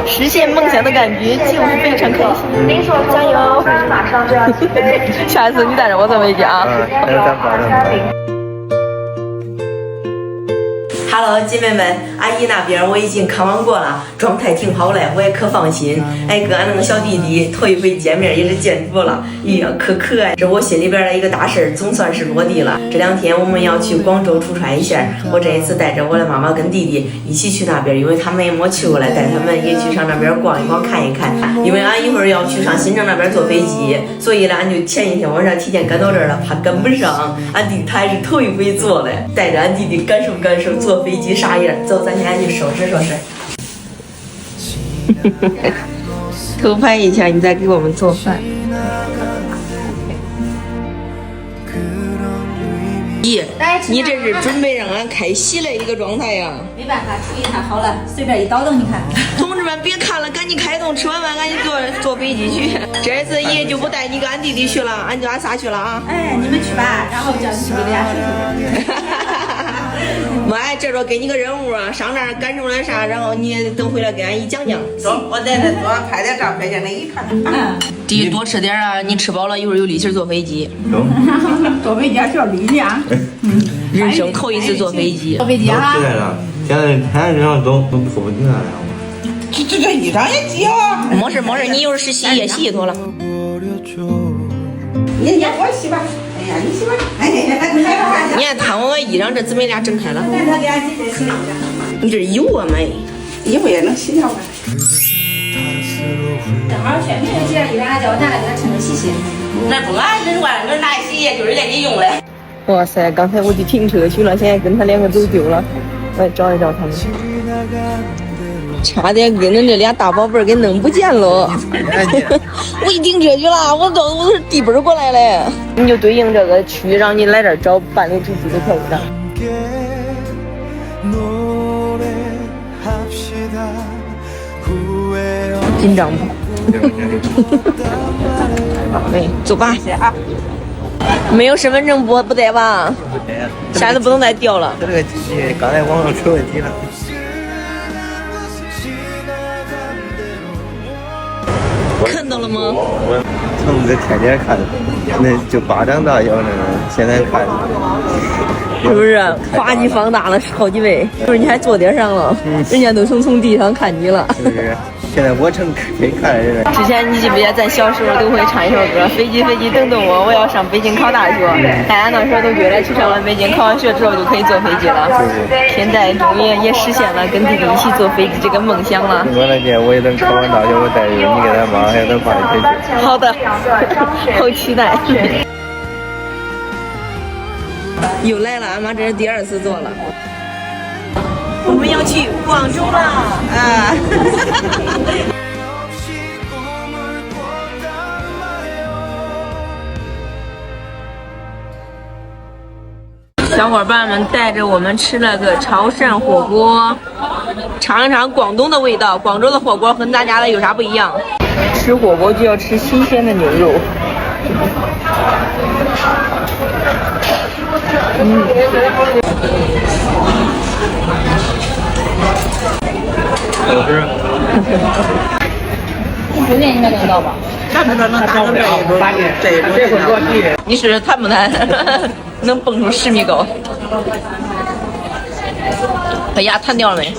实现梦想的感觉就是非常开心。加油！马上就要起飞，下次你带着我坐飞机啊。Hello， 姐妹们，阿姨那边我已经看望过了，状态挺好嘞，我也可放心。哎，跟俺那个小弟弟头一回见面也是见着了，哎呀，可爱。这我心里边的一个大事总算是落地了。这2天我们要去广州出差一下，我这一次带着我的妈妈跟弟弟一起去那边，因为他们也没去过来，带他们也去上那边逛一逛看一看。因为俺一会儿要去上新郑那边坐飞机，所以呢，俺就前一天晚上提前赶到这儿了，怕跟不上。俺弟他还是头一回坐嘞，带着俺弟弟感受感受坐飞机啥样。走，咱现在去收拾收拾。偷拍一下，你再给我们做饭。咦，你这是准备让俺开席的一个状态呀？没办法，厨艺太好了，随便一倒腾，你看。同志们，别看了，赶紧开动，吃完饭赶紧坐飞机去。这次爷爷就不带你跟俺弟弟去了，俺就俺仨去了啊。哎，你们去吧，然后叫你弟弟俩睡。妈，这说给你个任务啊，上那儿感受了啥，然后你等回来给俺一讲讲。走，我在这多拍点照片，让你一看。弟多吃点啊，你吃饱了一会儿有力气坐飞机。坐飞机还需要力量。人生头一次坐飞机。坐飞机啊！起来了，现在衣裳都脱不进来了。这衣裳也挤啊！没事，你一会儿是洗也洗脱了。你我洗吧。哎呀，你洗吧。哎呀，你看看我衣裳这姊妹俩整开了。那他给俺姐姐洗一下。你这油啊没？衣服也能洗掉吧？正好全面洗了衣裳，叫我拿来给他称个洗洗。那不俺这玩意儿拿洗也就是人家用的。哇塞，刚才我去停车去了，现在跟他2个走丢了，我来找一找他们。差点给恁这俩大宝贝儿给弄不见了。我一停车去了，我都是地奔过来了。你就对应这个区，让你来这儿找办理手续就可以了。紧张不？对，走吧。没有身份证不带吧？下次不能再掉了。这个机器刚才网上出问题了。看到了吗？我从这天天看，那就巴掌大小那种，现在看是不是夸你放大了好几倍？不是你还坐垫上了，人家都从地上看你了。是不是？现在我成可以看人了。之前你记不记得咱小时候都会唱一首歌，飞机飞机等等我，我要上北京考大学。大家那时候都觉得去上了北京，考完学之后就可以坐飞机了。现在终于也实现了跟弟弟一起坐飞机这个梦想了。我那天我也等考完大学，我带着你给他妈还有他爸一起去。好的，好期待。又来了，俺妈这是第2次坐了。我们要去广州了啊！小伙伴们带着我们吃了个潮汕火锅，尝一尝广东的味道。广州的火锅和咱家的有啥不一样？吃火锅就要吃新鲜的牛肉。好吃。9点应该能到吧？咱这能打成这一波，这一波你是谈不谈？能蹦出10米高？把牙弹掉了没？